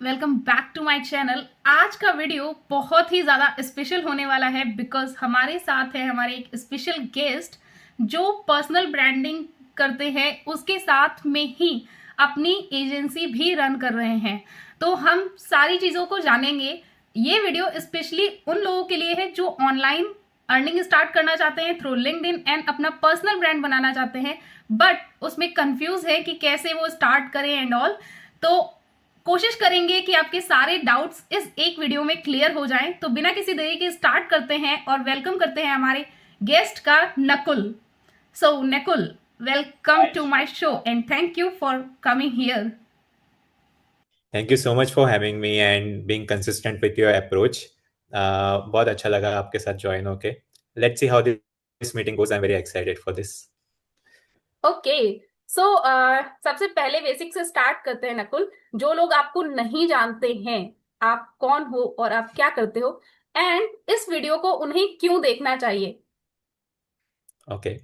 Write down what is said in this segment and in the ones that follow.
Welcome back to my channel. आज का video बहुत ही ज़्यादा स्पेशल होने वाला है बिकॉज हमारे साथ है हमारे एक स्पेशल गेस्ट जो पर्सनल ब्रांडिंग करते हैं, उसके साथ में ही अपनी एजेंसी भी रन कर रहे हैं। तो हम सारी चीज़ों को जानेंगे। ये वीडियो स्पेशली उन लोगों के लिए है जो ऑनलाइन अर्निंग स्टार्ट करना चाहते हैं थ्रू लिंक्डइन एंड अपना पर्सनल ब्रांड बनाना चाहते हैं, बट उसमें कंफ्यूज है कि कैसे वो स्टार्ट करें एंड ऑल। तो कोशिश करेंगे कि आपके सारे डाउट्स इस एक वीडियो में क्लियर हो जाएं। तो बिना किसी देरी के स्टार्ट करते हैं और वेलकम करते हैं हमारे गेस्ट का, Nakul. So Nakul, welcome to my show and thank you for coming here. Thank you so much for having me and being consistent with your approach. बहुत अच्छा लगा आपके साथ ज्वाइन होके। Let's see how this meeting goes. I am very excited for this. Okay. So सबसे पहले basic से start करते हैं नकुल। जो लोग आपको नहीं जानते हैं, आप कौन हो और आप क्या करते हो, एंड इस वीडियो को उन्हें क्यों देखना चाहिए। Okay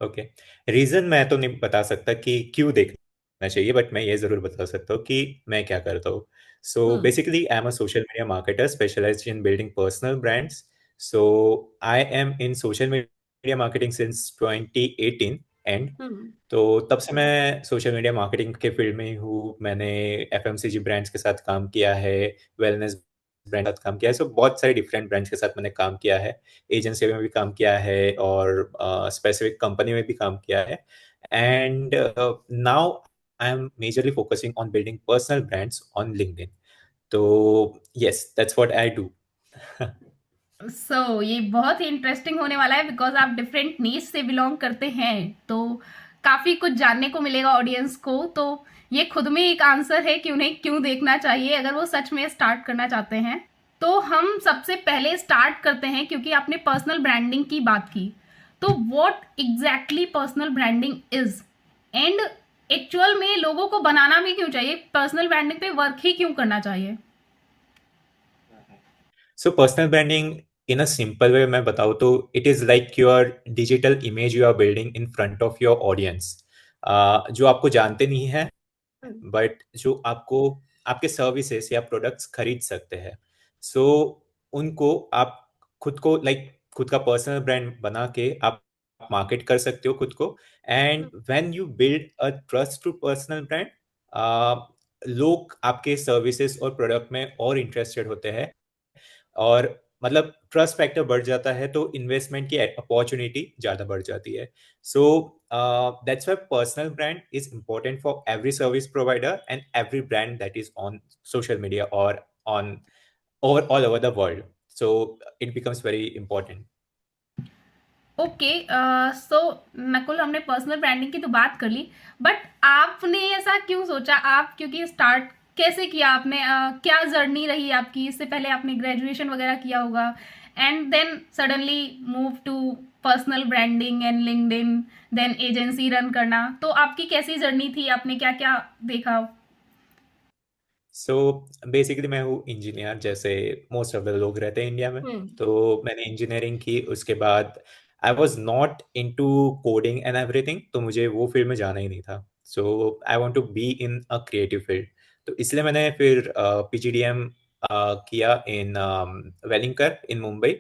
okay. रीजन मैं तो नहीं बता सकता कि क्यों देखना चाहिए, बट मैं ये जरूर बता सकता हूँ कि मैं क्या करता हूँ। So hmm. Basically I am a social media marketer specialized in building personal brands. So I am in social media marketing since 2018 and hmm. तो तब से मैं सोशल मीडिया मार्केटिंग के फील्ड में ही हूँ। मैंने एफएमसीजी ब्रांड्स के साथ काम किया है, वेलनेस ब्रांड के साथ काम किया है। सो बहुत सारे डिफरेंट ब्रांड्स के साथ मैंने काम किया है। एजेंसी में भी काम किया है और स्पेसिफिक कंपनी में भी काम किया है। And now I am majorly focusing on building personal brands on LinkedIn. तो yes, that's what I do. ये बहुत ही इंटरेस्टिंग होने वाला है बिकॉज आप डिफरेंट नीश से बिलोंग करते हैं। तो काफ़ी कुछ जानने को मिलेगा ऑडियंस को। तो ये खुद में एक आंसर है कि उन्हें क्यों देखना चाहिए अगर वो सच में स्टार्ट करना चाहते हैं। तो हम सबसे पहले स्टार्ट करते हैं क्योंकि आपने पर्सनल ब्रांडिंग की बात की। तो what exactly personal branding is, and actual में लोगों को बनाना भी क्यों चाहिए, पर्सनल ब्रांडिंग पे वर्क ही क्यों करना चाहिए। So personal branding in a simple way मैं बताऊँ तो it is like your digital image you are building in front of your audience, जो आपको जानते नहीं है बट जो आपको आपके सर्विसेज या प्रोडक्ट्स खरीद सकते हैं। सो उनको आप खुद को खुद का पर्सनल ब्रांड बना के आप मार्केट कर सकते हो खुद को। And when you build a trust to personal brand, लोग आपके सर्विसेज और प्रोडक्ट में और इंटरेस्टेड होते हैं और मतलब ट्रस्ट फैक्टर बढ़ जाता है तो इन्वेस्टमेंट की अपॉर्चुनिटी ज्यादा बढ़ जाती है। So that's why personal brand is important for every service provider and every brand that is on social media और on over all over the world. So it becomes very important. Okay. So Nakul, हमने personal branding की तो बात कर ली, but आपने ऐसा क्यों सोचा, आप क्योंकि स्टार्ट कैसे किया आपने, क्या जर्नी रही आपकी, इससे पहले आपने ग्रेजुएशन वगैरह किया होगा and then suddenly move to personal branding and LinkedIn, then agency run करना। तो आपकी कैसी जर्नी थी, आपने क्या क्या देखा। सो बेसिकली मैं हूँ इंजीनियर, जैसे मोस्ट ऑफ द लोग रहते हैं इंडिया में। हम्म। तो मैंने इंजीनियरिंग की, उसके बाद I was not into coding and everything, तो मुझे वो फील्ड में जाना ही नहीं था। So I want to be in a creative field. तो इसलिए मैंने फिर पीजीडीएम किया इन वेलिंगकर इन मुंबई।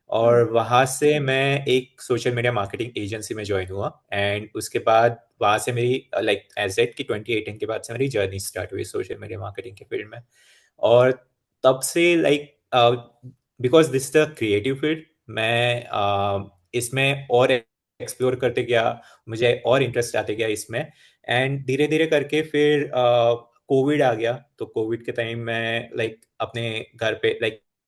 और हम्म। वहाँ से मैं एक सोशल मीडिया मार्केटिंग एजेंसी में ज्वाइन हुआ। एंड उसके बाद वहाँ से मेरी एज एट की 2018 के बाद से मेरी जर्नी स्टार्ट हुई सोशल मीडिया मार्केटिंग के फील्ड में। और तब से because this is the creative field, मैं इसमें और एक्सप्लोर करते गया, मुझे और इंटरेस्ट आते गया इसमें। एंड धीरे धीरे करके फिर कोविड आ गया। तो कोविड के टाइम में अपने घर पे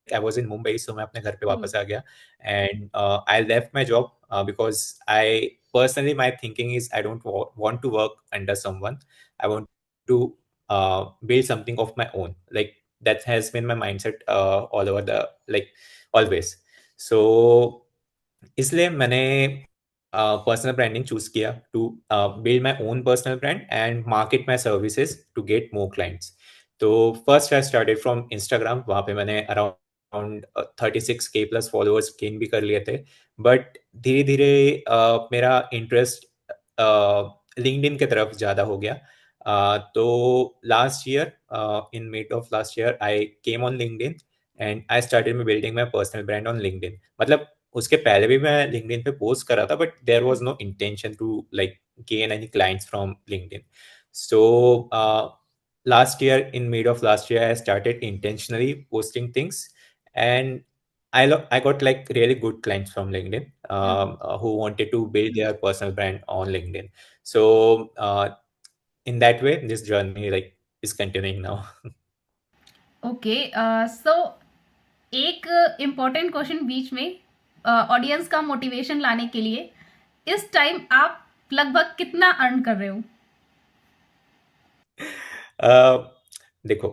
आई वॉज इन मुंबई, सो मैं अपने घर पे हम्म। वापस आ गया। And I left my job because I personally my thinking is I don't want to work under someone. I want to build something of my own. That has been my mindset all over the always. So इसलिए मैंने personal branding choose किया to build my own personal brand and market my services to get more clients. तो first I started from Instagram. वहाँ पे मैंने around 36K plus followers gain भी कर लिए थे। बट धीरे धीरे मेरा इंटरेस्ट लिंक्डइन की तरफ ज़्यादा हो गया। तो last year, in mid of last year, I came on LinkedIn and I started me building my personal brand on LinkedIn. मतलब उसके पहले भी मैं लिंक्डइन पे पोस्ट कर रहा था, but there was no intention to like gain any clients from LinkedIn. So last year, in mid of last year, I started intentionally posting things, and I got like really good clients from LinkedIn, who wanted to build their personal brand on LinkedIn. So in that way, this journey like is continuing now. Okay, so एक important question बीच में, audience का motivation लाने के लिए, इस time आप लगभग कितना अर्न कर रहे हो? uh, देखो,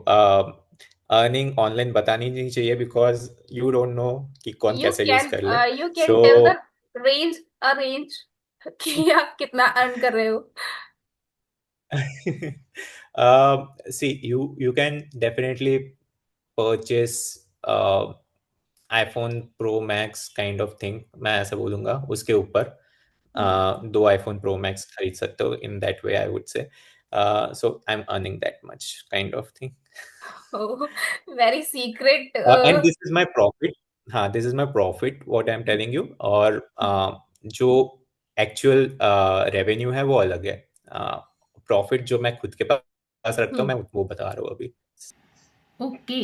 अर्निंग ऑनलाइन बतानी नहीं चाहिए बिकॉज यू डोंट नो कि कौन यू कैसे यूज कैन कर ले. You so can tell the range, a range कि आप कितना अर्न कर रहे हो. see, you can definitely purchase iPhone Pro Max kind of thing. मैं ऐसा बोलूंगा उसके ऊपर. दो iPhone Pro Max खरीद सकते हो. In that way, I would say. So I'm earning that much kind of thing. Very secret. And this is my profit. हाँ, this is my profit, what I'm telling you. और जो actual revenue है वो अलग है. Profit जो मैं खुद के पास रखता हूँ, मैं वो बता रहा हूँ अभी. ओके,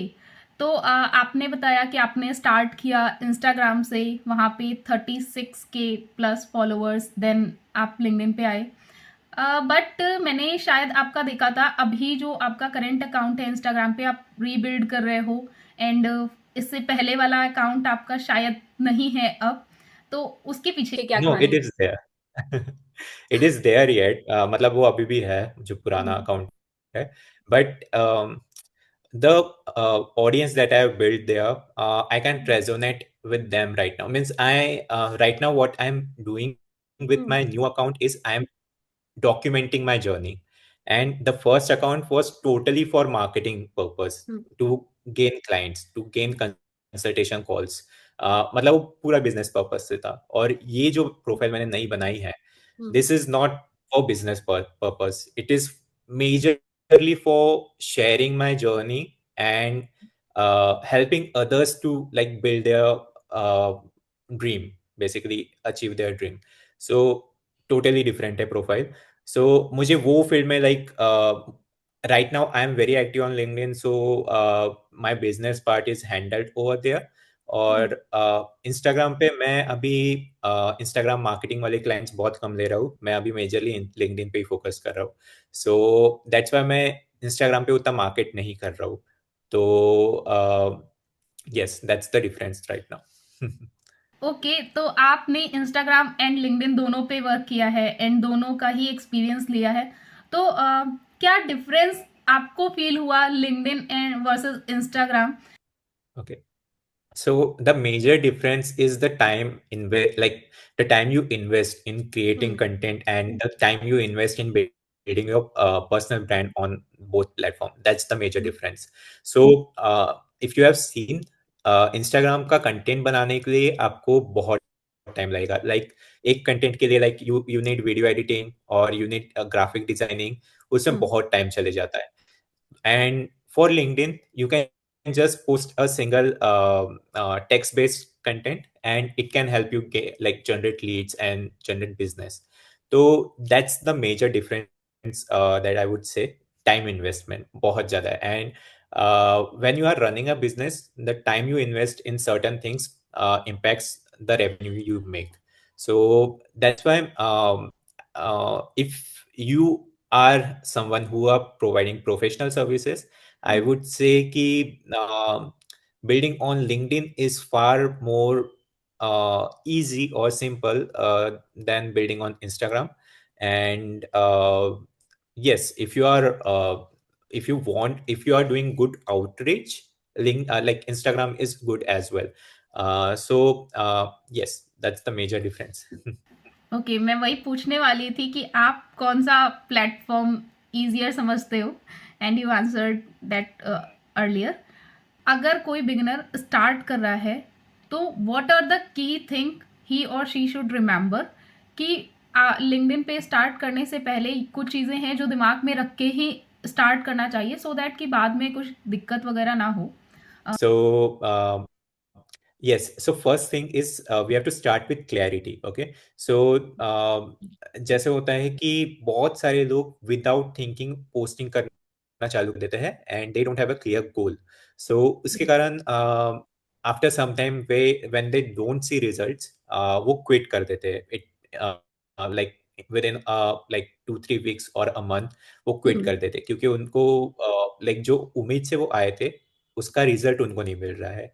तो आपने बताया कि आपने स्टार्ट किया इंस्टाग्राम से, वहाँ पे 36K प्लस फॉलोअर्स, देन आप लिंक्डइन पे आए. बट मैंने शायद आपका देखा था, अभी जो आपका करंट अकाउंट है इंस्टाग्राम पे, आप रीबिल्ड कर रहे हो, एंड इससे पहले वाला अकाउंट आपका शायद नहीं है अब, तो उसके पीछे क्या No, कहानी it है? is there. It is there yet. मतलब वो अभी भी है जो पुराना अकाउंट है. But the audience that I have built there, I can resonate with them right now. Means right now what I'm doing with my new account is I'm documenting my journey, and the first account was totally for marketing purpose, to gain clients, to gain consultation calls. मतलब वो पूरा business purpose से था. और ये जो profile मैंने नई बनाई है, this is not for business purpose. It is majorly for sharing my journey and helping others to like build their dream, basically achieve their dream. So totally different है profile. So मुझे वो field में like right now I am very active on LinkedIn, so my business part is handled over there. और Instagram पे मैं अभी Instagram marketing वाले clients बहुत कम ले रहा हूँ. मैं अभी मेजरली लिंक्डइन पे ही फोकस कर रहा हूँ. सो दैट्स वाई मैं इंस्टाग्राम पे उतना मार्केट नहीं कर रहा हूँ. तो yes, that's the difference right now. Okay, तो आपने इंस्टाग्राम एंड लिंक्डइन दोनों पे वर्क किया है एंड दोनों का ही एक्सपीरियंस लिया है, तो क्या डिफरेंस आपको फील हुआ LinkedIn and versus Instagram? Okay. So the major difference is the time like the time you invest in creating content and the time you invest in building your personal brand on both platforms. That's the major difference. So if you have seen, Instagram का content बनाने के लिए आपको बहुत time लगेगा. Like एक content के लिए like you need video editing और यू नीड ग्राफिक डिजाइनिंग. उसमें बहुत टाइम चले जाता है. And for LinkedIn, you can just post a single text-based content, and it can help you get like generate leads and generate business. So that's the major difference that I would say. Time investment बहुत ज़्यादा है. And when you are running a business, the time you invest in certain things impacts the revenue you make. So that's why if you are someone who are providing professional services, I would say कि building on LinkedIn is far more easy or simple than building on Instagram. And yes, if you are if you are doing good outreach, like Instagram is good as well. So yes, that's the major difference. Okay, मैं वही पूछने वाली थी कि आप कौन सा platform easier समझते हो, and you answered that earlier. अगर कोई बिगिनर स्टार्ट कर रहा है, तो what are the key thing he और शी शुड रिमेंबर कि लिंक्डइन पे स्टार्ट करने से पहले कुछ चीज़ें हैं जो दिमाग में रख के ही स्टार्ट करना चाहिए, सो दैट कि बाद में कुछ दिक्कत वगैरह ना हो? So, yes. So first thing is we have to start with clarity. Okay. So जैसे होता है कि बहुत सारे लोग विदाउट थिंकिंग पोस्टिंग करना चालू कर देते हैं and they don't have a clear goal. So उसके कारण after some time they when they don't see results वो क्विट कर देते हैं. It like within like 2-3 weeks और अ मंथ वो क्विट कर देते हैं क्योंकि उनको लाइक जो उम्मीद से वो आए थे उसका रिजल्ट उनको नहीं मिल रहा है.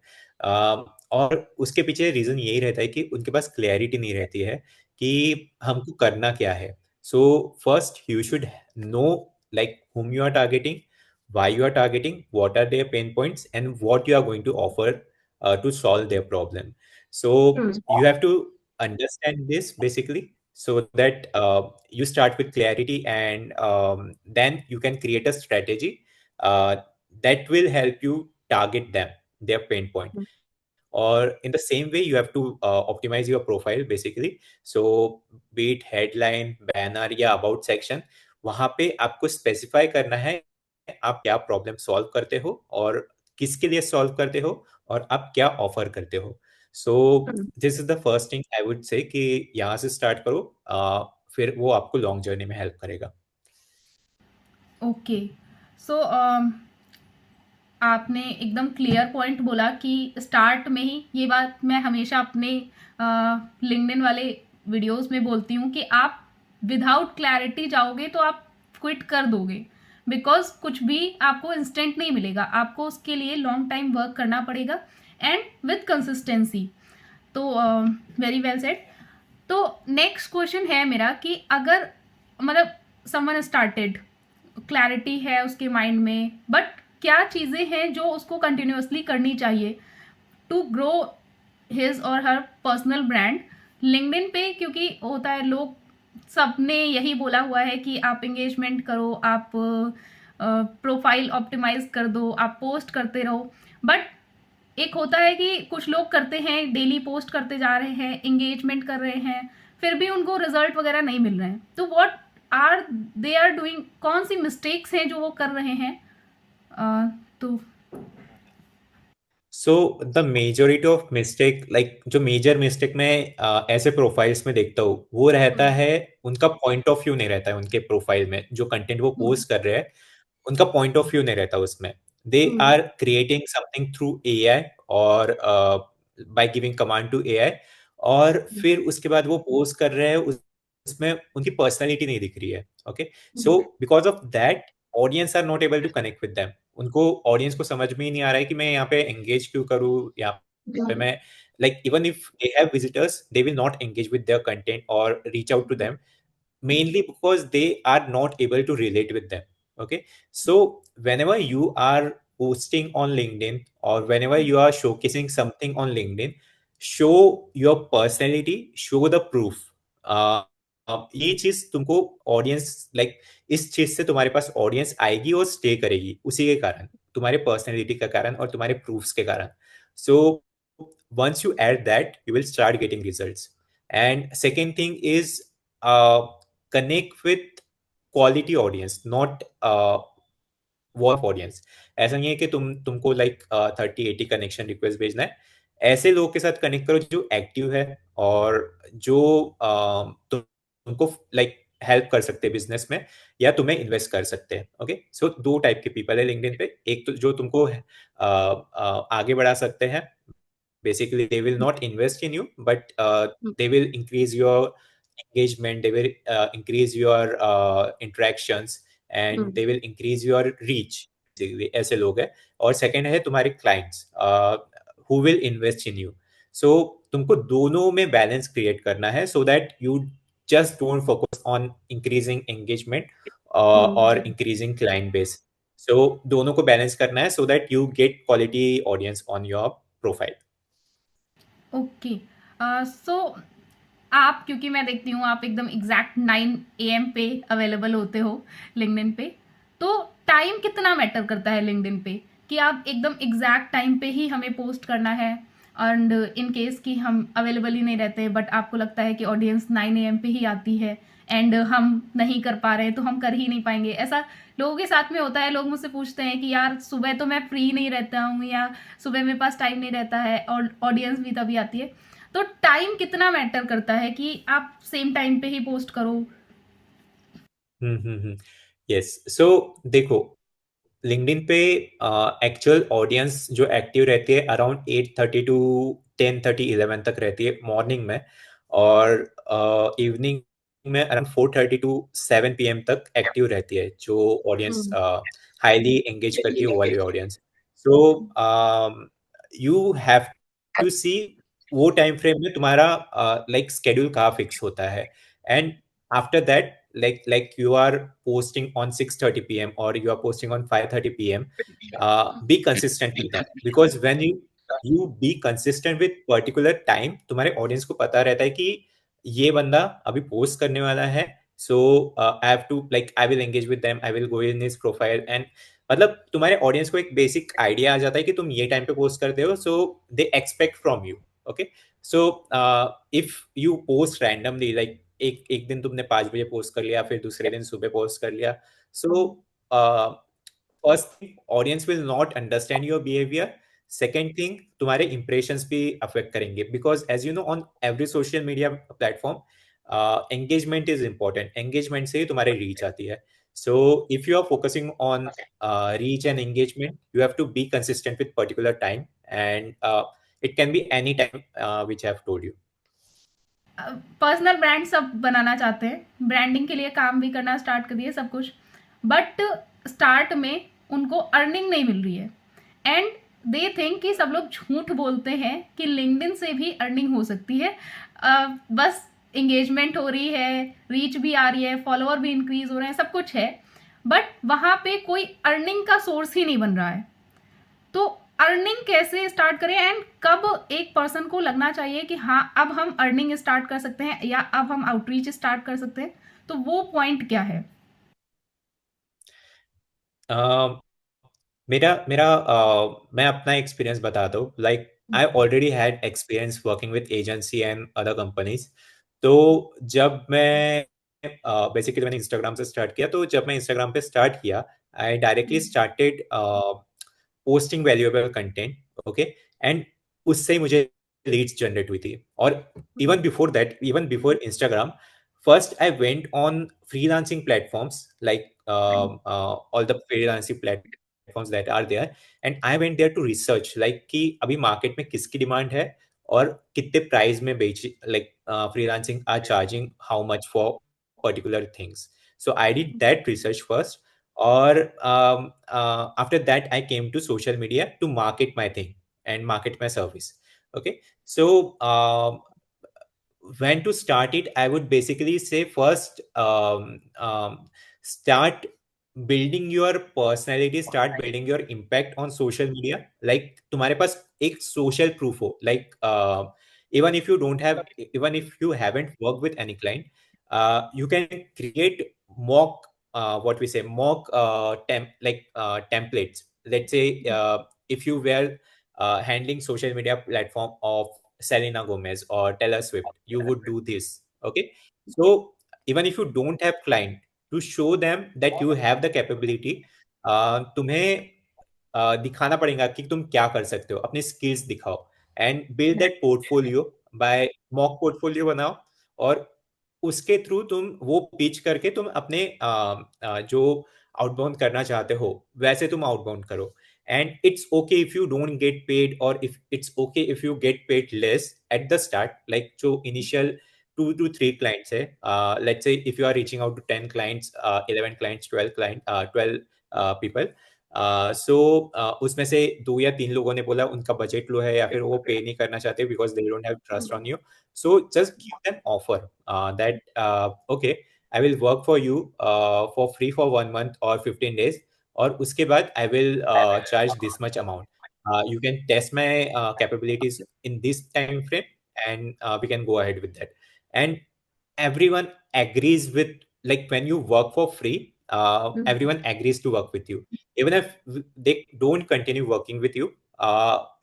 और उसके पीछे रीज़न यही रहता है कि उनके पास क्लैरिटी नहीं रहती है कि हमको करना क्या है. So first you should know like whom you are targeting, why you are targeting, what are their pain points, and what you are going to offer to solve their problem. So you have to understand this basically so that you start with clarity, and then you can create a strategy uh, that will help you target them, their pain point. Or in the same way you have to optimize your profile basically. So be it headline, banner या about section, वहां पे आपको specify करना है आप क्या problem solve करते हो और किसके लिए सॉल्व करते हो और आप क्या ऑफर करते हो. So this is the first thing I would say कि यहाँ से स्टार्ट करो. फिर वो आपको लॉन्ग जर्नी में हेल्प करेगा. ओके. सो आपने एकदम क्लियर पॉइंट बोला कि स्टार्ट में ही, ये बात मैं हमेशा अपने लिंक्डइन वाले वीडियोस में बोलती हूँ कि आप विदाउट क्लैरिटी जाओगे तो आप क्विट कर दोगे, बिकॉज कुछ भी आपको इंस्टेंट नहीं मिलेगा, आपको उसके लिए लॉन्ग टाइम वर्क करना पड़ेगा एंड विथ कंसिस्टेंसी. तो वेरी वेल सेड. तो नेक्स्ट क्वेश्चन है मेरा कि अगर मतलब समवन स्टार्टेड, क्लैरिटी है उसके माइंड में, बट क्या चीज़ें हैं जो उसको कंटिन्यूअसली करनी चाहिए टू ग्रो हिज और हर पर्सनल ब्रांड लिंक्डइन पे? क्योंकि होता है, लोग सबने यही बोला हुआ है कि आप एंगेजमेंट करो, आप प्रोफाइल ऑप्टिमाइज कर दो, आप पोस्ट करते रहो. बट एक होता है कि कुछ लोग करते हैं, डेली पोस्ट करते जा रहे हैं, एंगेजमेंट कर रहे हैं, फिर भी उनको रिजल्ट वगैरह नहीं मिल रहे हैं. तो what are they are doing, कौन सी मिस्टेक्स हैं जो वो कर रहे हैं? तो so the majority of mistake, like जो मेजर मिस्टेक मैं ऐसे प्रोफाइल्स में देखता हूँ वो रहता है उनका पॉइंट ऑफ व्यू नहीं रहता है उनके प्रोफाइल में. जो कंटेंट वो पोस्ट कर रहे हैं उनका पॉइंट ऑफ व्यू नहीं रहता उसमें. They are creating something through AI और by giving command to AI, और फिर उसके बाद वो पोस्ट कर रहे हैं उसमें उनकी पर्सनालिटी नहीं दिख रही है. Okay. So because of that audience are not able to connect with them. उनको ऑडियंस को समझ में ही नहीं आ रहा है कि मैं यहाँ पे एंगेज क्यों करूँ. यहाँ पे मैं like even if they have visitors they will not engage with their content और reach out to them, mainly because they are not able to relate with them. Okay. So whenever you are posting on LinkedIn or whenever you are showcasing something on LinkedIn, show your personality, show the proof. ये चीज तुमको audience like इस चीज से तुम्हारे पास audience आएगी और stay करेगी उसी के कारण, तुम्हारे पर्सनैलिटी के कारण और तुम्हारे प्रूफ्स के कारण. सो once you add that you will start getting results. And second thing is connect with quality audience, not wall of audience. ऐसा नहीं है कि तुमको लाइक 30-80 कनेक्शन रिक्वेस्ट भेजना है. ऐसे लोगों के साथ कनेक्ट करो जो एक्टिव है और जो तुमको लाइक हेल्प कर सकते हैं बिजनेस में या तुम्हें इन्वेस्ट कर सकते हैं. ओके. सो दो टाइप के पीपल है लिंक्डइन पे. एक तो जो तुमको आगे बढ़ा सकते हैं. Basically they will not invest in you, but they will increase your engagement, they will increase your interactions, and they will increase your reach. Basically ऐसे लोग हैं. और second है तुम्हारे clients who will invest in you. So तुमको दोनों में balance create करना है so that you just don't focus on increasing engagement or increasing client base. So दोनों को balance करना है so that you get quality audience on your profile. Okay. So आप, क्योंकि मैं देखती हूँ आप एकदम एग्जैक्ट 9 AM पे अवेलेबल होते हो लिंक्डइन पे, तो टाइम कितना मैटर करता है लिंक्डइन पे कि आप एकदम एग्जैक्ट टाइम पे ही हमें पोस्ट करना है? एंड इन केस कि हम अवेलेबल ही नहीं रहते, बट आपको लगता है कि ऑडियंस 9 AM पे ही आती है एंड हम नहीं कर पा रहे हैं तो हम कर ही नहीं पाएंगे, ऐसा लोगों के साथ में होता है। लोग मुझसे पूछते हैं कि यार सुबह तो मैं फ्री नहीं रहता हूँ, या सुबह मेरे पास टाइम नहीं रहता है, और ऑडियंस भी तभी आती है। तो टाइम कितना मैटर करता है कि आप सेम टाइम पे ही पोस्ट करो? यस, सो देखो, लिंक्डइन पे एक्चुअल ऑडियंस जो एक्टिव रहती है अराउंड 8:30 टू 10:30 11 तक रहती है मॉर्निंग में, और इवनिंग में अराउंड 4:30 टू 7 PM तक एक्टिव रहती है जो ऑडियंस हम्म। हाईली एंगेज करती है, वो वाली audience. So you have to see वो टाइम फ्रेम में तुम्हारा लाइक स्केड्यूल कहाँ फिक्स होता है, and after that, like you are posting on 6:30 p.m. or you are posting on 5:30 p.m. Be consistent with that, because when you be consistent with particular time, तुम्हारे audience को पता रहता है कि ये बंदा अभी पोस्ट करने वाला है, so I have to, like, I will engage with them, I will go in his profile, and मतलब तुम्हारे ऑडियंस को एक बेसिक आइडिया आ जाता है कि तुम ये टाइम पे पोस्ट करते हो, so they expect from you. Okay, so if you post randomly, like एक एक दिन तुमने 5 बजे पोस्ट कर लिया, फिर दूसरे दिन सुबह पोस्ट कर लिया, so first thing, audience will not understand your behaviour. Second thing, तुम्हारे इंप्रेशंस भी अफेक्ट करेंगे, because as you know on every social media platform engagement is important. Engagement से ही तुम्हारी रीच आती है। So if you are focusing on reach and engagement, you have to be consistent with particular time, and it can be any time, which I have told you. Personal brand सब बनाना चाहते हैं, branding के लिए काम भी करना start कर दिए सब कुछ, बट स्टार्ट में उनको अर्निंग नहीं मिल रही है एंड दे थिंक कि सब लोग झूठ बोलते हैं कि लिंक्डइन से भी अर्निंग हो सकती है। बस इंगेजमेंट हो रही है, रीच भी आ रही है, फॉलोअर भी इंक्रीज हो रहे हैं, सब कुछ है, बट वहाँ पे कोई अर्निंग का सोर्स ही नहीं बन रहा है। तो अर्निंग कैसे स्टार्ट करें एंड कब एक पर्सन को लगना चाहिए कि हाँ अब हम अर्निंग स्टार्ट कर सकते हैं या अब हम आउटरीच स्टार्ट कर सकते हैं, तो वो पॉइंट क्या है? मेरा मेरा मैं अपना एक्सपीरियंस बताता हूँ। Like I already had experience working with agency and other companies. तो जब मैं बेसिकली मैंने इंस्टाग्राम से स्टार्ट किया, तो जब मैं इंस्टाग्राम पे स्टार्ट किया, I directly started posting valuable content. Okay, and उससे ही मुझे लीड्स जनरेट हुई थी। और even before that, even before Instagram, first I went on freelancing platforms, like all the freelancing platforms that are there, and I went there to research, like कि अभी market में किसकी demand है और कितने प्राइस में बेच, like freelancing are charging how much for particular things. So I did that research first, or after that I came to social media to market my thing and market my service. Okay, so when to start it, I would basically say first, start building your personality, start building your impact on social media. Like तुम्हारे पास एक social proof हो, like even if you don't have, even if you haven't worked with any client, you can create mock, what we say, mock templates. Let's say if you were handling social media platform of Selena Gomez or Taylor Swift, you would do this. Okay, so even if you don't have client, to show them that you have the capability, तुम्हें दिखाना पड़ेगा कि तुम क्या कर सकते हो, अपने स्किल्स दिखाओ, and build that portfolio by mock portfolio बनाओ, और उसके थ्रू तुम वो पिच करके तुम अपने जो आउटबाउंड करना चाहते हो वैसे तुम आउटबाउंड करो। And it's okay if you don't get paid, or if it's okay if you get paid less at the start, like जो initial 2 to 3 clients है, let's say if you are reaching out to 10 clients, 11 clients, 12 people, so उसमें से 2 या 3 लोगों ने बोला उनका budget low है या फिर वो पे नहीं करना चाहते because they don't have trust on you, so just give them offer that okay, I will work for you for free for 1 month or 15 days, और उसके बाद I will charge this much amount. You can test my capabilities in this time frame, and we can go ahead with that. And everyone agrees with, like when you work for free, everyone agrees to work with you. Even if they don't continue working with you,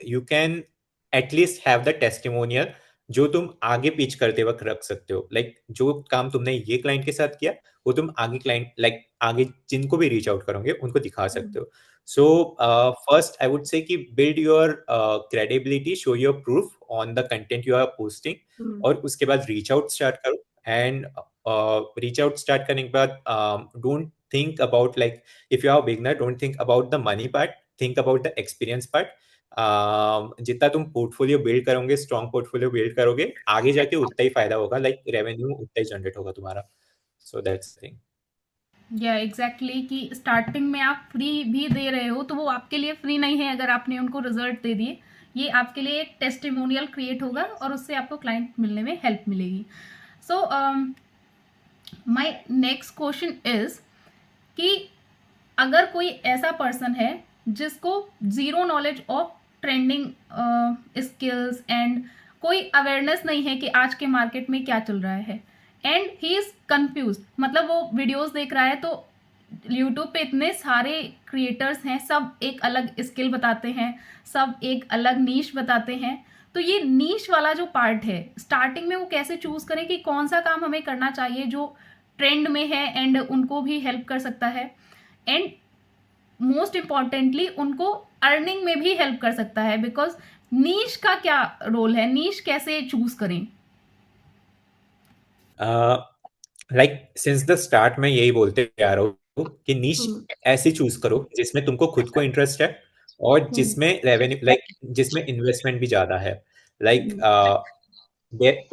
you can at least have the testimonial जो तुम आगे pitch करते वक्त रख सकते हो। Like जो काम तुमने ये क्लाइंट के साथ किया वो तुम आगे क्लाइंट लाइक आगे जिनको भी रीच आउट करोगे उनको दिखा सकते हो। So first I would say कि build your credibility, show your proof on the content you are posting, और उसके बाद रीच आउट स्टार्ट करो। एंड रीच आउट स्टार्ट करने के बाद don't think about like if you are a beginner, don't think about the money part, think about the experience part. जितना तुम portfolio build करोगे, स्ट्रॉन्ग पोर्टफोलियो बिल्ड करोगे, आगे जाके उतना ही फायदा होगा, लाइक रेवेन्यू उतना ही जनरेट होगा तुम्हारा। So that's the thing. या एग्जैक्टली कि स्टार्टिंग में आप फ्री भी दे रहे हो तो वो आपके लिए फ्री नहीं है अगर आपने उनको रिजल्ट दे दिए। ये आपके लिए एक टेस्टिमोनियल क्रिएट होगा और उससे आपको क्लाइंट मिलने में हेल्प मिलेगी। So my next question is कि अगर कोई ऐसा पर्सन है जिसको zero knowledge of trending skills and कोई अवेयरनेस नहीं है कि आज के मार्केट में क्या चल रहा है, एंड ही इज़ कन्फ्यूज, मतलब वो वीडियोस देख रहा है तो यूट्यूब पे इतने सारे क्रिएटर्स हैं, सब एक अलग स्किल बताते हैं, सब एक अलग नीश बताते हैं। तो ये नीश वाला जो पार्ट है स्टार्टिंग में वो कैसे चूज करें कि कौन सा काम हमें करना चाहिए जो ट्रेंड में है एंड उनको भी हेल्प कर सकता है, एंड मोस्ट इम्पॉर्टेंटली उनको अर्निंग में भी हेल्प कर सकता है। बिकॉज नीश का क्या रोल है, नीश कैसे चूज करें? लाइक सिंस द स्टार्ट में यही बोलते आ रहा हूँ कि नीश ऐसी चूज करो जिसमें तुमको खुद को इंटरेस्ट है और जिसमें रेवेन्यू लाइक जिसमें इन्वेस्टमेंट भी ज्यादा है, लाइक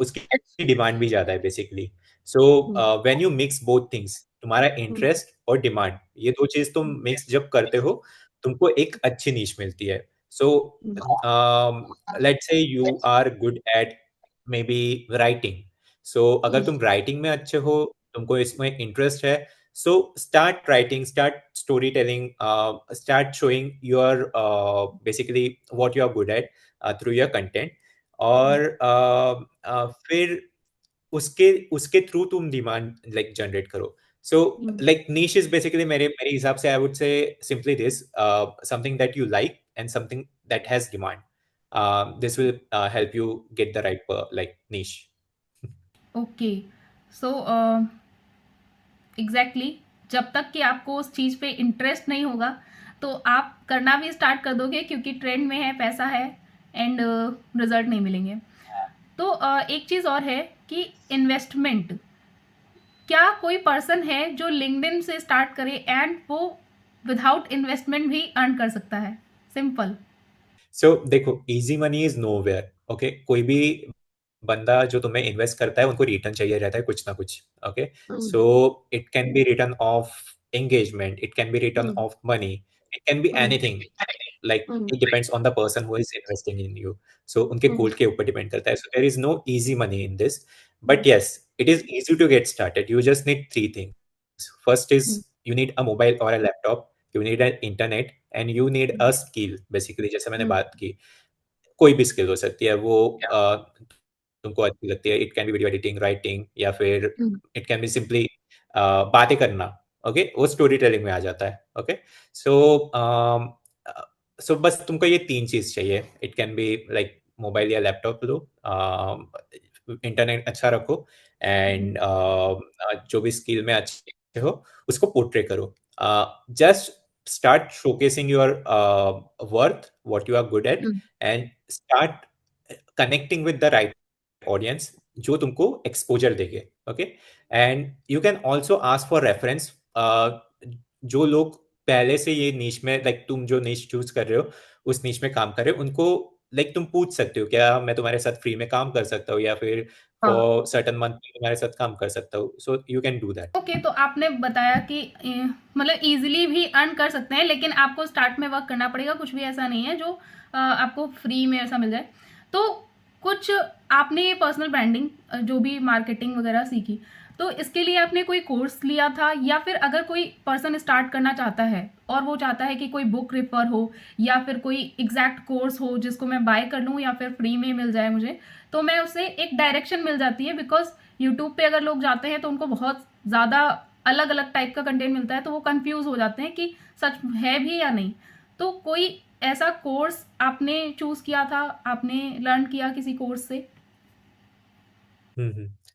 उसकी डिमांड भी ज्यादा है basically. So when you mix both things, तुम्हारा इंटरेस्ट और डिमांड, ये दो चीज तुम मिक्स जब करते हो तुमको एक अच्छी नीश मिलती है। So let's say you are good at maybe writing. So अगर तुम राइटिंग में अच्छे हो, तुमको इसमें इंटरेस्ट है, so start writing, start story telling, start showing your basically what you are good at through your content. और फिर उसके उसके थ्रू तुम डिमांड लाइक जनरेट करो। So like niche is basically मेरे हिसाब से आई वुड से simply this, something that you like and something that has demand. This will help you get the right like niche. Okay, so exactly जब तक कि आपको उस चीज़ पे इंटरेस्ट नहीं होगा तो आप करना भी स्टार्ट कर दोगे क्योंकि ट्रेंड में है, पैसा है एंड रिजल्ट नहीं मिलेंगे। तो एक चीज़ और है कि इन्वेस्टमेंट, क्या कोई पर्सन है जो लिंक्डइन से स्टार्ट करे एंड वो विदाउट इन्वेस्टमेंट भी अर्न कर सकता है? सिंपल। सो देखो, easy money is nowhere. Okay, कोई भी बंदा जो तुम्हें इन्वेस्ट करता है उनको रिटर्न चाहिए रहता है कुछ ना कुछ। Okay, so it can be return of engagement, it can be return of money, it can be anything, like it depends on the person who is investing in you. So उनके goal के ऊपर depend करता है। So there is no easy money in this, but yes, it is easy to get started. You just need three things. First is you need a mobile or a laptop, you need an internet, and you need a skill. Basically, जैसे मैंने बात की, कोई भी skill हो सकती है वो तुमको अच्छी लगती है। It can B video editing, writing, या फिर इट कैन बी सिंपली बातें करना। ओके, वो स्टोरी टेलिंग में आ जाता है। ओके, सो बस तुमको ये तीन चीज चाहिए। It can be like mobile या लैपटॉप लो, इंटरनेट अच्छा रखो, एंड जो भी स्किल में अच्छे हो उसको पोर्ट्रे करो। Just start showcasing your worth, what you are good at, and start connecting with the right audience जो तुमको exposure देंगे। okay, and you can also ask for reference। जो लोग पहले से ये niche में, like तुम जो niche choose कर रहे हो उस niche में काम कर रहे हो, उनको like तुम पूछ सकते हो क्या मैं तुम्हारे साथ फ्री में काम कर सकता हूँ, या फिर फॉर सर्टेन मंथ तुम्हारे साथ काम कर सकता हूँ। So you can do that. Okay, तो आपने बताया कि मतलब इजीली भी अर्न कर सकते हैं, लेकिन आपको स्टार्ट में वर्क करना पड़ेगा। कुछ भी ऐसा नहीं है जो आपको फ्री में ऐसा मिल जाए। तो कुछ आपने पर्सनल ब्रांडिंग जो भी मार्केटिंग वगैरह सीखी, तो इसके लिए आपने कोई कोर्स लिया था, या फिर अगर कोई पर्सन स्टार्ट करना चाहता है और वो चाहता है कि कोई बुक रेफर हो या फिर कोई एग्जैक्ट कोर्स हो जिसको मैं बाय कर लूँ या फिर फ्री में मिल जाए मुझे, तो मैं उससे एक डायरेक्शन मिल जाती है। बिकॉज यूट्यूब पे अगर लोग जाते हैं तो उनको बहुत ज़्यादा अलग अलग टाइप का कंटेंट मिलता है, तो वो कंफ्यूज हो जाते हैं कि सच है भी या नहीं। तो कोई ऐसा कोर्स आपने चूज किया था, आपने लर्न किया किसी कोर्स से?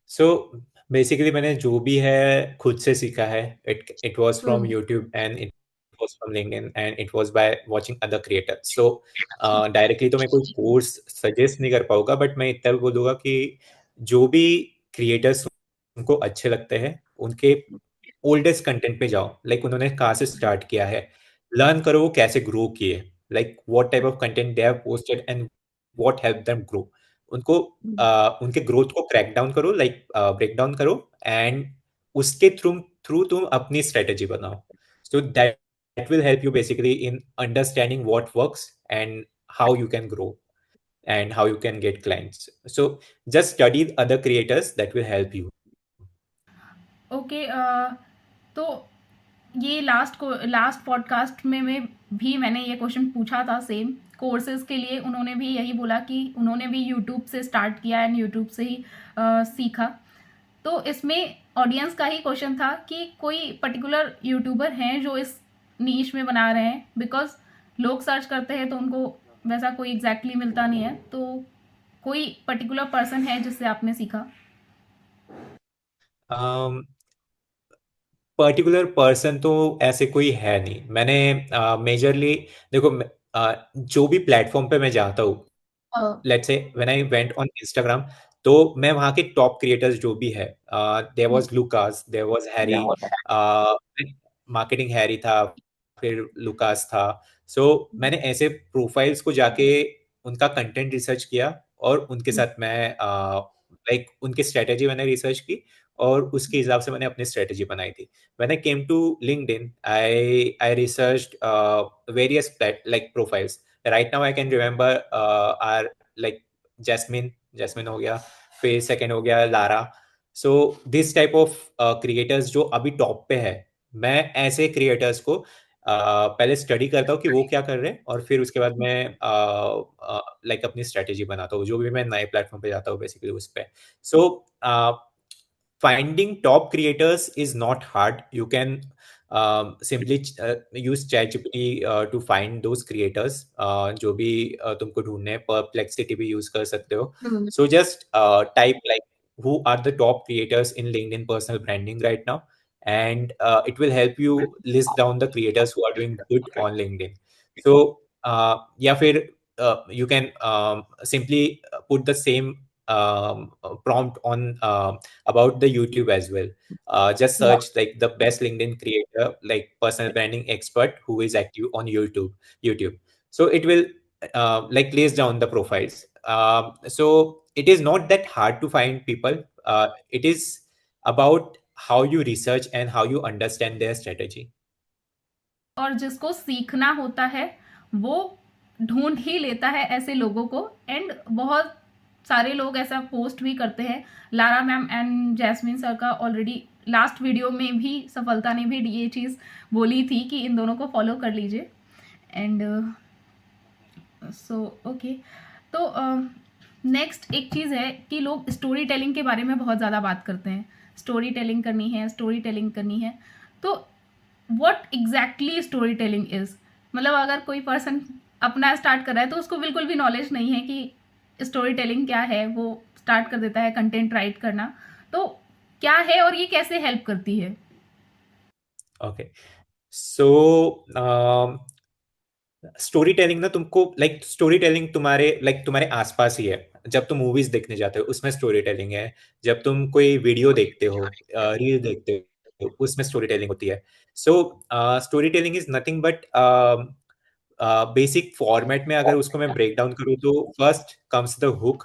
सो बेसिकली मैंने जो भी है खुद से सीखा है. It was from hmm YouTube and it was from LinkedIn and it was by watching other creators. So directly तो मैं कोई कोर्स सजेस्ट नहीं कर पाऊंगा, बट मैं इतना भी बोलूंगा कि जो भी क्रिएटर्स उनको अच्छे लगते हैं उनके ओल्डेस्ट कंटेंट पे जाओ. लाइक उन्होंने कहाँ से स्टार्ट किया है, लर्न करो वो कैसे ग्रो किए, like what type of content they have posted and what help them grow. उनको उनके ग्रोथ को क्रैक डाउन करो, लाइक ब्रेक डाउन करो, एंड उसके थ्रू थ्रू तुम अपनी स्ट्रेटेजी बनाओ. So that will help you basically in understanding what works and how you can grow and how you can get clients. So just study other creators, that will help you. Okay, तो ये last podcast में मैंने ये question पूछा था same courses के लिए. उन्होंने भी यही बोला कि उन्होंने भी यूट्यूब से स्टार्ट किया एंड यूट्यूब से ही सीखा. तो इसमें ऑडियंस का ही क्वेश्चन था कि कोई पर्टिकुलर यूट्यूबर हैं जो इस नीश में बना रहे हैं, बिकॉज लोग सर्च करते हैं तो उनको वैसा कोई एग्जैक्टली मिलता नहीं है. तो कोई पर्टिकुलर पर्सन है जिससे आपने सीखा? पर्टिकुलर पर्सन तो ऐसे कोई है नहीं. मैंने मेजरली देखो, जो भी प्लेटफॉर्म पे मैं जाता हूँ, let's say when I went on Instagram, तो मैं वहाँ के टॉप क्रिएटर्स जो भी है, there was Lucas, there was Harry, marketing Harry था, फिर लुकास था. सो मैंने ऐसे प्रोफाइल्स को जाके उनका कंटेंट रिसर्च किया और उनके साथ मैं लाइक उनकी स्ट्रेटेजी मैंने रिसर्च की और उसके हिसाब से मैंने अपनी स्ट्रेटेजी बनाई थी. When I came to LinkedIn, I researched various like profiles. Right now I can remember are like Jasmine हो गया, फिर सेकंड हो गया Lara. So this type of creators जो अभी टॉप पे है, मैं ऐसे क्रिएटर्स को पहले स्टडी करता हूँ कि वो क्या कर रहे हैं, और फिर उसके बाद मैं लाइक अपनी स्ट्रेटेजी बनाता हूँ जो भी मैं नए प्लेटफॉर्म पे जाता हूँ बेसिकली उस पे. सो finding top creators is not hard. You can simply use ChatGPT to find those creators. जो भी तुमको ढूंढने हैं, Perplexity भी use कर सकते हो. So just type like who are the top creators in LinkedIn personal branding right now, and it will help you list down the creators who are doing good on LinkedIn. So या फिर you can simply put the same prompt on about the YouTube as well. Just search like the best LinkedIn creator, like personal branding expert who is active on YouTube. So it will like place down the profiles. So it is not that hard to find people. It is about how you research and how you understand their strategy. और जिसको सीखना होता है वो ढूंढ ही लेता है ऐसे लोगों को. एंड बहुत सारे लोग ऐसा पोस्ट भी करते हैं. Lara ma'am and Jasmine sir का ऑलरेडी लास्ट वीडियो में भी सफलता ने भी ये चीज़ बोली थी कि इन दोनों को फॉलो कर लीजिए. एंड सो ओके, तो नेक्स्ट एक चीज़ है कि लोग स्टोरी टेलिंग के बारे में बहुत ज़्यादा बात करते हैं. स्टोरी टेलिंग करनी है. तो what exactly story telling is? मतलब अगर कोई पर्सन अपना स्टार्ट कर रहा है तो उसको बिल्कुल भी नॉलेज नहीं है कि स्टोरी टेलिंग क्या है, वो स्टार्ट कर देता है कंटेंट राइट करना. तो क्या है और ये कैसे हेल्प करती है? Okay. So स्टोरी टेलिंग ना तुमको लाइक स्टोरी टेलिंग तुम्हारे आसपास ही है. जब तुम मूवीज देखने जाते हो उसमें स्टोरी टेलिंग है. जब तुम कोई वीडियो देखते हो, रील देखते हो, उसमें स्टोरी टेलिंग होती है. So story telling is nothing but basic format में अगर उसको मैं ब्रेक डाउन करूँ तो first comes the hook,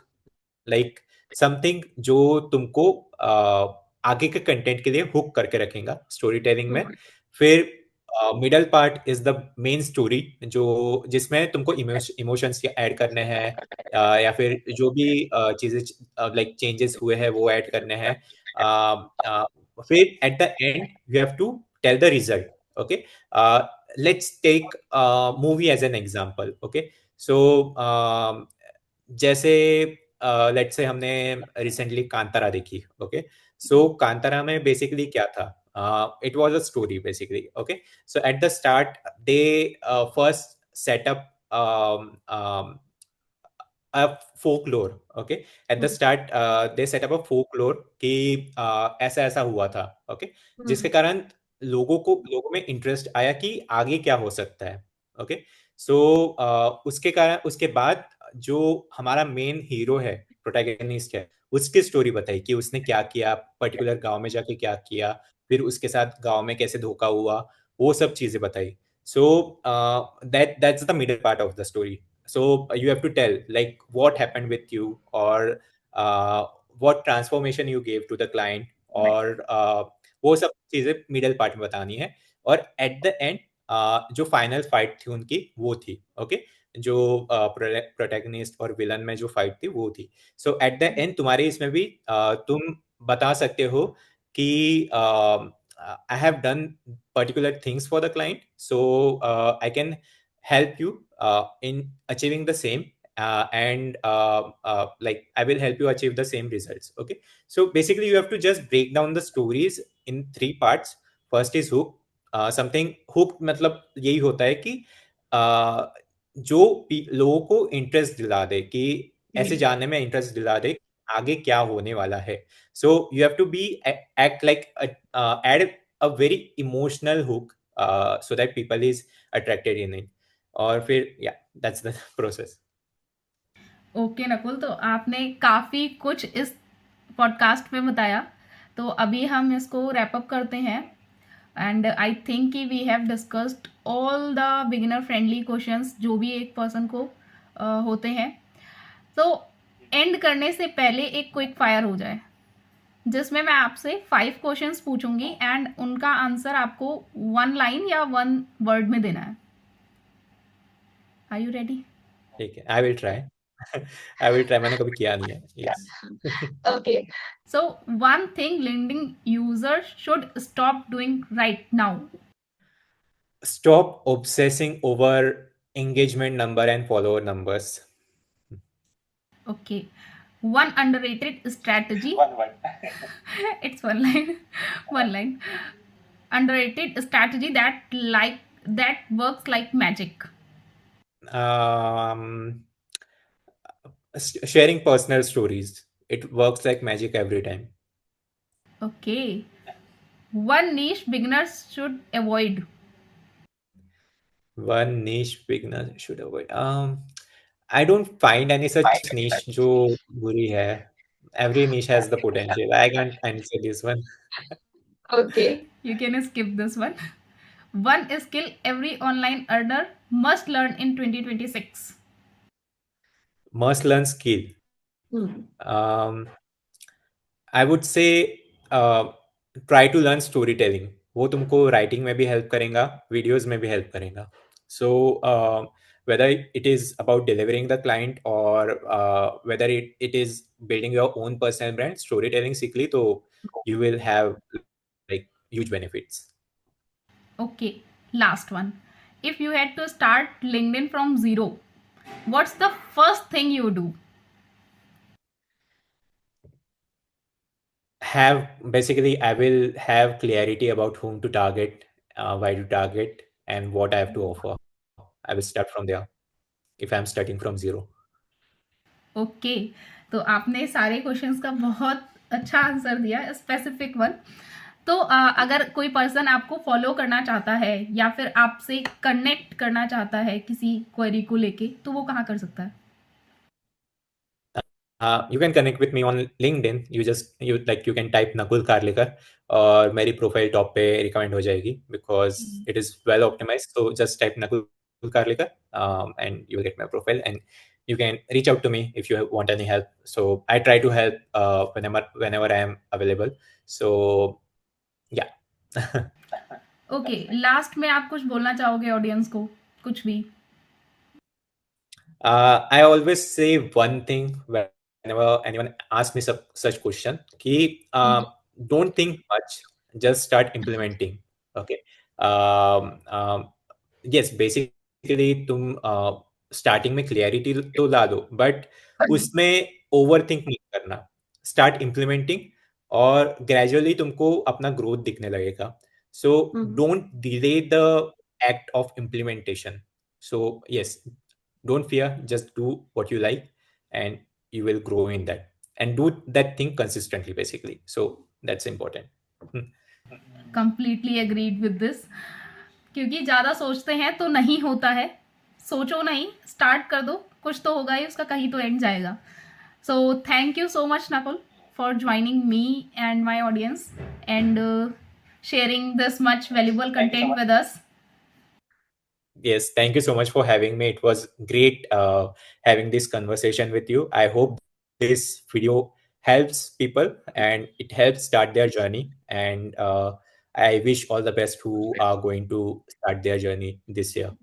like something जो तुमको आगे के कंटेंट के लिए हुक करके रखेगा स्टोरी टेलिंग में. फिर middle part is the main story, जो जिसमें तुमको इमोशंस ऐड करने हैं, या फिर जो भी चीजें लाइक चेंजेस हुए हैं वो ऐड करने हैं. फिर at the end you have to tell the result. Okay, let's take movie as an example. Okay, so जैसे लेट्स से हमने रिसेंटली कांतारा देखी. ओके, सो कांतारा में बेसिकली क्या था, it was a story basically. Okay, so at the start they first set up um, um, a folklore. Okay, at the hmm start they set up a folklore कि ऐसा ऐसा हुआ था. Okay, जिसके कारण लोगों में इंटरेस्ट आया कि आगे क्या हो सकता है. ओके, सो उसके कारण उसके बाद जो हमारा मेन हीरो है, प्रोटैगनिस्ट है, उसकी स्टोरी बताई कि उसने क्या किया, पर्टिकुलर गांव में जाके क्या किया, फिर उसके साथ गांव में कैसे धोखा हुआ, वो सब चीजें बताई. सो that's the middle part of the story. So you have to tell like what happened with you, or what transformation you gave to the client, और वो सब चीजें मिडल पार्ट में बतानी है. और एट द एंड जो फाइनल फाइट थी उनकी वो थी. ओके, जो प्रोटैगनिस्ट और विलन में जो फाइट थी वो थी. सो एट द एंड तुम्हारे इसमें भी तुम बता सकते हो कि I have done particular things for the client, so I can help you in achieving the same, and like I will help you achieve the same results. Okay, so basically you have to just break down the stories in three parts. First is hook. Something hook मतलब यही होता है कि जो लोगों को interest दिला दे, कि ऐसे जानने में इंटरेस्ट दिला दे आगे क्या होने वाला है. So you have to be act like add a very emotional hook, so that people is attracted in it. और फिर yeah, that's the process. Okay Nakul, तो आपने काफ़ी कुछ इस पॉडकास्ट में बताया, तो अभी हम इसको रैप अप करते हैं. एंड आई थिंक कि we have discussed all the beginner friendly questions जो भी एक पर्सन को होते हैं. तो एंड करने से पहले एक क्विक फायर हो जाए, जिसमें मैं आपसे 5 क्वेश्चंस पूछूंगी एंड उनका आंसर आपको 1 लाइन या 1 वर्ड में देना है. Are you ready? ठीक है, I will try. I will try. मैंने कभी किया नहीं है. Yes. Okay. So, one thing LinkedIn users should stop doing right now. Stop obsessing over engagement number and follower numbers. Okay. One underrated strategy. One word. It's one line. One line. Underrated strategy that works like magic. um Sharing personal stories. It works like magic every time. Okay. One niche beginners should avoid. One niche beginner should avoid. I don't find any such niche जो बुरी है. Every niche has the potential. I can't answer this one. Okay. You can skip this one. One skill every online earner must learn in 2026. Must learn skill. Um, I would say try to learn storytelling. वो तुमको writing में भी help करेगा, videos में भी help करेगा. So whether it is about delivering the client, or whether it is building your own personal brand, storytelling सीख ली तो you will have like huge benefits. Okay, last one. If you had to start LinkedIn from zero, what's the first thing you do? I will have clarity about whom to target, why to target, and what I have to offer. I will start from there if I'm starting from zero. Okay, तो आपने सारे questions का बहुत अच्छा answer दिया, specific one. तो अगर कोई पर्सन आपको फॉलो करना चाहता है या फिर आपसे कनेक्ट करना चाहता है किसी क्वेरी को लेके, तो वो कहाँ कर सकता है? You can connect with me on LinkedIn. You can type Nakul Karlekar और मेरी प्रोफाइल टॉप पे रिकमेंड हो जाएगी, because it is well optimized. So just type Nakul Karlekar, and you will get my profile, and you can reach out to me if you want any help. So I try to help whenever I am available. So yeah. Okay, last में आप कुछ बोलना चाहोगे audience को, कुछ भी? I always say one thing whenever anyone asks me such question, कि don't think much, just start implementing. Okay. Yes, basically तुम स्टार्टिंग में क्लियरिटी तो ला दो, बट उसमें ओवर थिंक नहीं करना. स्टार्ट इम्प्लीमेंटिंग और ग्रेजुअली तुमको अपना ग्रोथ दिखने लगेगा. So don't delay the act of implementation. So yes, don't fear, just do what you like and you will grow in that, and do that thing consistently basically. So that's important. Completely agreed with this, क्योंकि ज़्यादा सोचते हैं तो नहीं होता है। सोचो नहीं, स्टार्ट कर दो, कुछ तो होगा ही, उसका कहीं तो एंड जाएगा। So thank you so much Nakul for joining me and my audience and sharing this much valuable content with us. Yes, thank you so much for having me. It was great having this conversation with you. I hope this video helps people and it helps start their journey. And I wish all the best who are going to start their journey this year.